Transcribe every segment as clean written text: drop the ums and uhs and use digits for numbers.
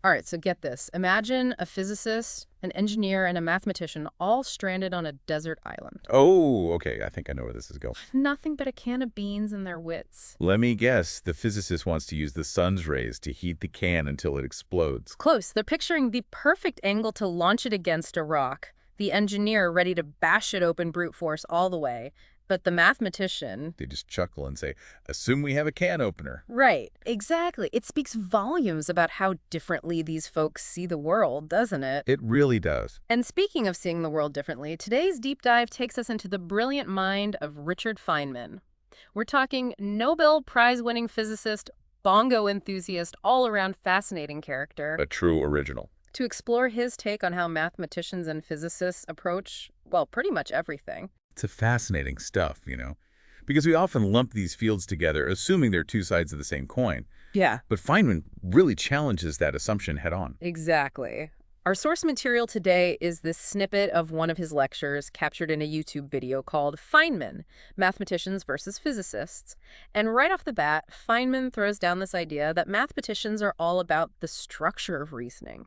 All right, so get this. Imagine a physicist, an engineer, and a mathematician all stranded on a desert island. Oh, okay, I think I know where this is going. Nothing but a can of beans and their wits. Let me guess, the physicist wants to use the sun's rays to heat the can until it explodes. Close. They're picturing the perfect angle to launch it against a rock. The engineer ready to bash it open brute force all the way. But the mathematician... They just chuckle and say, assume we have a can opener. Right, exactly. It speaks volumes about how differently these folks see the world, doesn't it? It really does. And speaking of seeing the world differently, today's deep dive takes us into the brilliant mind of Richard Feynman. We're talking Nobel Prize-winning physicist, bongo enthusiast, all-around fascinating character. A true original. To explore his take on how mathematicians and physicists approach, well, pretty much everything. It's a fascinating stuff, because we often lump these fields together, assuming they're two sides of the same coin. Yeah. But Feynman really challenges that assumption head on. Exactly. Our source material today is this snippet of one of his lectures captured in a YouTube video called Feynman, Mathematicians versus Physicists. And right off the bat, Feynman throws down this idea that mathematicians are all about the structure of reasoning.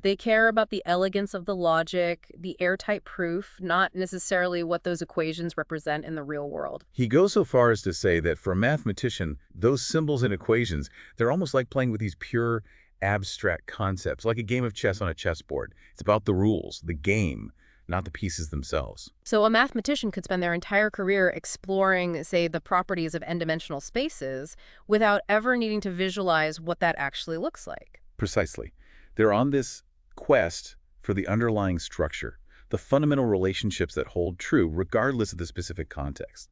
They care about the elegance of the logic, the airtight proof, not necessarily what those equations represent in the real world. He goes so far as to say that for a mathematician, those symbols and equations, they're almost like playing with these pure abstract concepts, like a game of chess on a chessboard. It's about the rules, the game, not the pieces themselves. So a mathematician could spend their entire career exploring, say, the properties of n-dimensional spaces without ever needing to visualize what that actually looks like. Precisely. They're on this quest for the underlying structure, the fundamental relationships that hold true regardless of the specific context.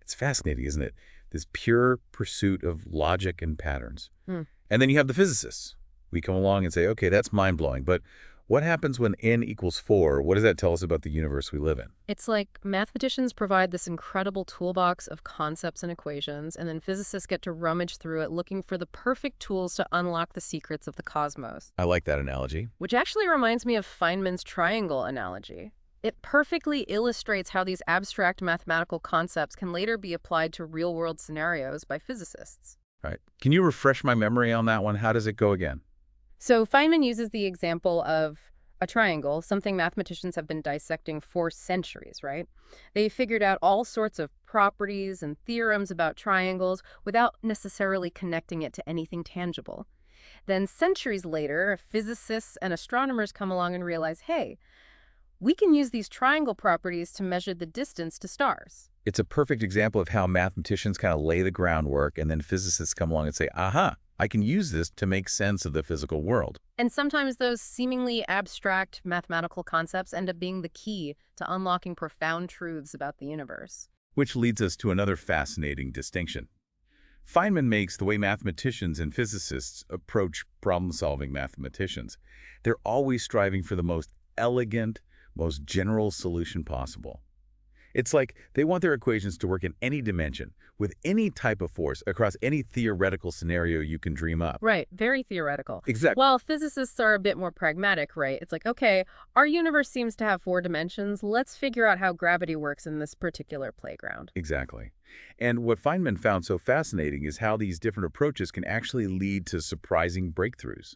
It's fascinating, isn't it? This pure pursuit of logic and patterns. And then you have the physicists. We come along and say, okay, that's mind-blowing, but what happens when n equals 4? What does that tell us about the universe we live in? It's like mathematicians provide this incredible toolbox of concepts and equations, and then physicists get to rummage through it looking for the perfect tools to unlock the secrets of the cosmos. I like that analogy. Which actually reminds me of Feynman's triangle analogy. It perfectly illustrates how these abstract mathematical concepts can later be applied to real-world scenarios by physicists. Right. Can you refresh my memory on that one? How does it go again? So Feynman uses the example of a triangle, something mathematicians have been dissecting for centuries, right? They figured out all sorts of properties and theorems about triangles without necessarily connecting it to anything tangible. Then centuries later, physicists and astronomers come along and realize, hey, we can use these triangle properties to measure the distance to stars. It's a perfect example of how mathematicians kind of lay the groundwork and then physicists come along and say, aha, I can use this to make sense of the physical world. And sometimes those seemingly abstract mathematical concepts end up being the key to unlocking profound truths about the universe. Which leads us to another fascinating distinction. Feynman makes the way mathematicians and physicists approach problem-solving mathematicians. They're always striving for the most elegant, most general solution possible. It's like they want their equations to work in any dimension, with any type of force, across any theoretical scenario you can dream up. Right, very theoretical. Exactly. While physicists are a bit more pragmatic, right? It's like, okay, our universe seems to have 4 dimensions. Let's figure out how gravity works in this particular playground. Exactly. And what Feynman found so fascinating is how these different approaches can actually lead to surprising breakthroughs.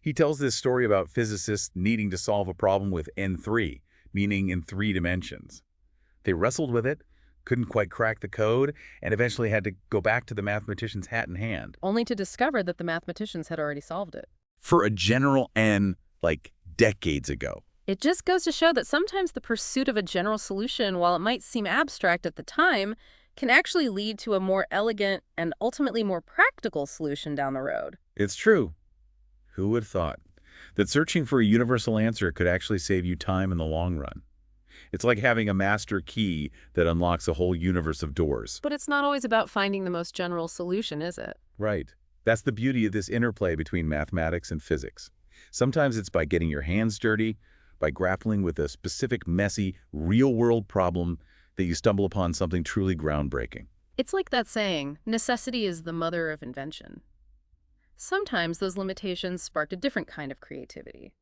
He tells this story about physicists needing to solve a problem with n3, meaning in 3 dimensions. They wrestled with it, couldn't quite crack the code, and eventually had to go back to the mathematician's hat in hand. Only to discover that the mathematicians had already solved it. For a general n, like decades ago. It just goes to show that sometimes the pursuit of a general solution, while it might seem abstract at the time, can actually lead to a more elegant and ultimately more practical solution down the road. It's true. Who would have thought that searching for a universal answer could actually save you time in the long run? It's like having a master key that unlocks a whole universe of doors. But it's not always about finding the most general solution, is it? Right. That's the beauty of this interplay between mathematics and physics. Sometimes it's by getting your hands dirty, by grappling with a specific, messy, real-world problem that you stumble upon something truly groundbreaking. It's like that saying, necessity is the mother of invention. Sometimes those limitations spark a different kind of creativity.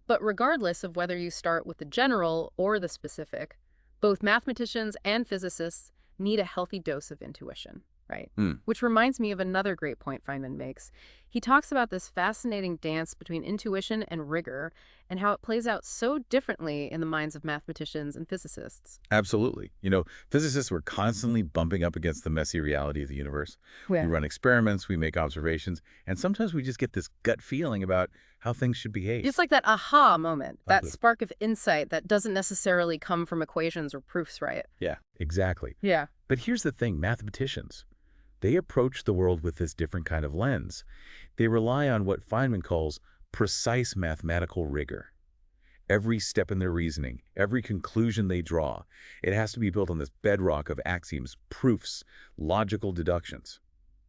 But regardless of whether you start with the general or the specific, both mathematicians and physicists need a healthy dose of intuition. right? Hmm. Which reminds me of another great point Feynman makes. He talks about this fascinating dance between intuition and rigor and how it plays out so differently in the minds of mathematicians and physicists. Absolutely. Physicists were constantly bumping up against the messy reality of the universe. We Yeah. run experiments, we make observations, and sometimes we just get this gut feeling about how things should behave. Just like that aha moment, that Exactly. spark of insight that doesn't necessarily come from equations or proofs, right? Yeah, exactly. Yeah. But here's the thing, mathematicians, they approach the world with this different kind of lens. They rely on what Feynman calls precise mathematical rigor. Every step in their reasoning, every conclusion they draw, it has to be built on this bedrock of axioms, proofs, logical deductions.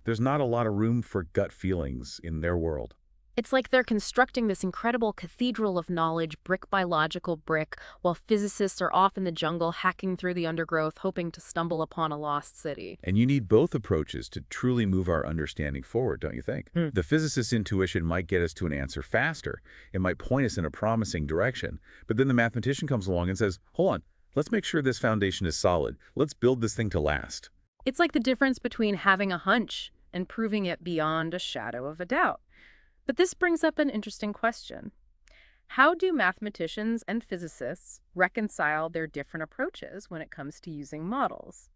There's not a lot of room for gut feelings in their world. It's like they're constructing this incredible cathedral of knowledge brick by logical brick, while physicists are off in the jungle hacking through the undergrowth, hoping to stumble upon a lost city. And you need both approaches to truly move our understanding forward, don't you think? Hmm. The physicist's intuition might get us to an answer faster. It might point us in a promising direction. But then the mathematician comes along and says, hold on, let's make sure this foundation is solid. Let's build this thing to last. It's like the difference between having a hunch and proving it beyond a shadow of a doubt. But this brings up an interesting question. How do mathematicians and physicists reconcile their different approaches when it comes to using models?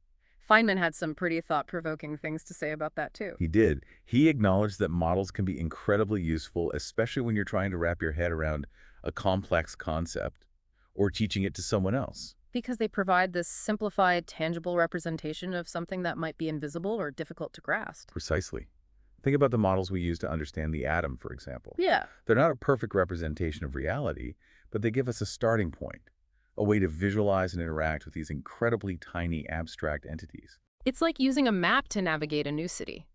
Feynman had some pretty thought-provoking things to say about that, too. He did. He acknowledged that models can be incredibly useful, especially when you're trying to wrap your head around a complex concept or teaching it to someone else. Because they provide this simplified, tangible representation of something that might be invisible or difficult to grasp. Precisely. Think about the models we use to understand the atom, for example. Yeah. They're not a perfect representation of reality, but they give us a starting point, a way to visualize and interact with these incredibly tiny abstract entities. It's like using a map to navigate a new city.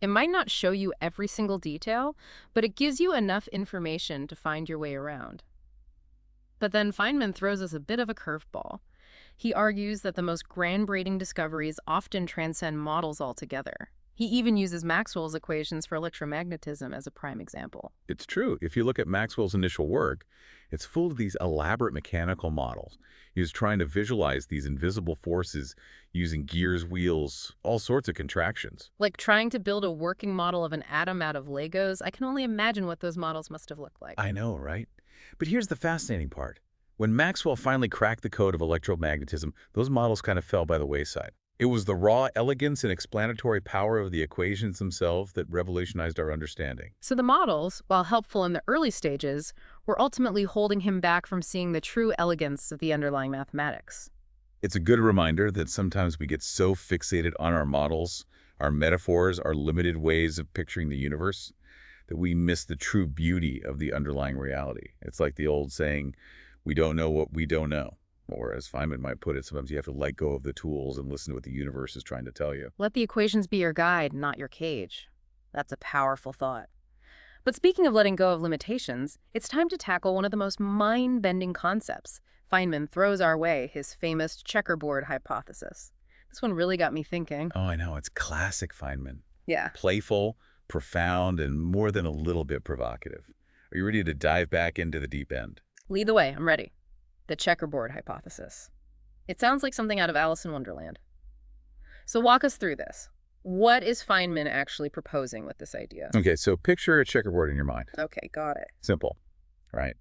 It might not show you every single detail, but it gives you enough information to find your way around. But then Feynman throws us a bit of a curveball. He argues that the most groundbreaking discoveries often transcend models altogether. He even uses Maxwell's equations for electromagnetism as a prime example. It's true. If you look at Maxwell's initial work, it's full of these elaborate mechanical models. He was trying to visualize these invisible forces using gears, wheels, all sorts of contractions. Like trying to build a working model of an atom out of Legos, I can only imagine what those models must have looked like. I know, right? But here's the fascinating part. When Maxwell finally cracked the code of electromagnetism, those models kind of fell by the wayside. It was the raw elegance and explanatory power of the equations themselves that revolutionized our understanding. So the models, while helpful in the early stages, were ultimately holding him back from seeing the true elegance of the underlying mathematics. It's a good reminder that sometimes we get so fixated on our models, our metaphors, our limited ways of picturing the universe, that we miss the true beauty of the underlying reality. It's like the old saying, we don't know what we don't know. Or as Feynman might put it, sometimes you have to let go of the tools and listen to what the universe is trying to tell you. Let the equations be your guide, not your cage. That's a powerful thought. But speaking of letting go of limitations, it's time to tackle one of the most mind-bending concepts. Feynman throws our way his famous checkerboard hypothesis. This one really got me thinking. Oh, I know. It's classic Feynman. Yeah. Playful, profound, and more than a little bit provocative. Are you ready to dive back into the deep end? Lead the way, I'm ready. The checkerboard hypothesis. It sounds like something out of Alice in Wonderland. So walk us through this. What is Feynman actually proposing with this idea? Okay, so picture a checkerboard in your mind. Okay, got it. Simple, right?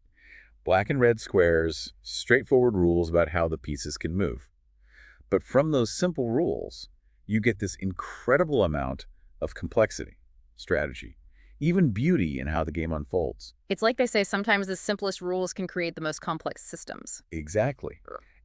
Black and red squares, straightforward rules about how the pieces can move. But from those simple rules, you get this incredible amount of complexity, strategy, even beauty in how the game unfolds. It's like they say sometimes the simplest rules can create the most complex systems. Exactly.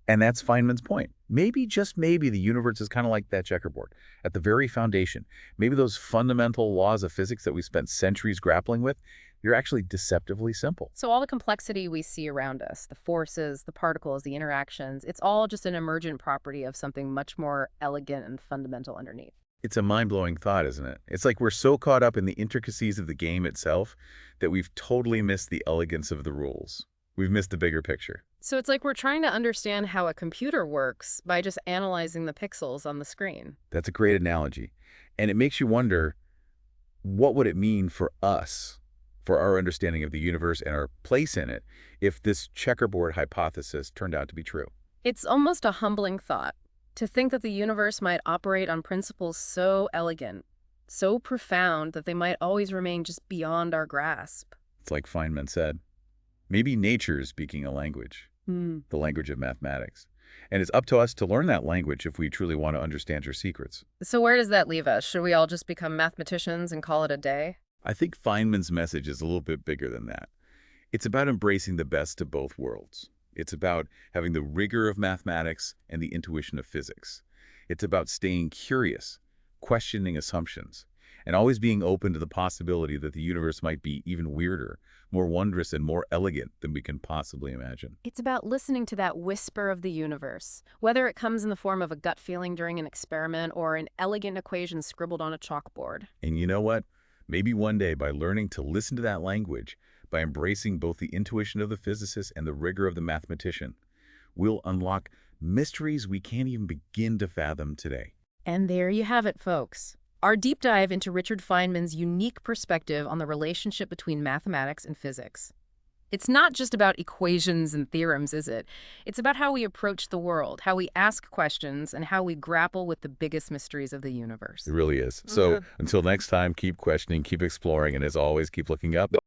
And that's Feynman's point. Maybe, just maybe, the universe is kind of like that checkerboard. At the very foundation, maybe those fundamental laws of physics that we spent centuries grappling with, they're actually deceptively simple. So all the complexity we see around us, the forces, the particles, the interactions, it's all just an emergent property of something much more elegant and fundamental underneath. It's a mind-blowing thought, isn't it? It's like we're so caught up in the intricacies of the game itself that we've totally missed the elegance of the rules. We've missed the bigger picture. So it's like we're trying to understand how a computer works by just analyzing the pixels on the screen. That's a great analogy. And it makes you wonder, what would it mean for us, for our understanding of the universe and our place in it, if this checkerboard hypothesis turned out to be true? It's almost a humbling thought To think that the universe might operate on principles so elegant, so profound that they might always remain just beyond our grasp. It's like Feynman said, maybe nature is speaking a language, Hmm. the language of mathematics. And it's up to us to learn that language if we truly want to understand her secrets. So where does that leave us? Should we all just become mathematicians and call it a day? I think Feynman's message is a little bit bigger than that. It's about embracing the best of both worlds. It's about having the rigor of mathematics and the intuition of physics. It's about staying curious, questioning assumptions, and always being open to the possibility that the universe might be even weirder, more wondrous, and more elegant than we can possibly imagine. It's about listening to that whisper of the universe, whether it comes in the form of a gut feeling during an experiment or an elegant equation scribbled on a chalkboard. And you know what? Maybe one day, by learning to listen to that language, by embracing both the intuition of the physicist and the rigor of the mathematician, we'll unlock mysteries we can't even begin to fathom today. And there you have it, folks. Our deep dive into Richard Feynman's unique perspective on the relationship between mathematics and physics. It's not just about equations and theorems, is it? It's about how we approach the world, how we ask questions, and how we grapple with the biggest mysteries of the universe. It really is. So until next time, keep questioning, keep exploring, and as always, keep looking up.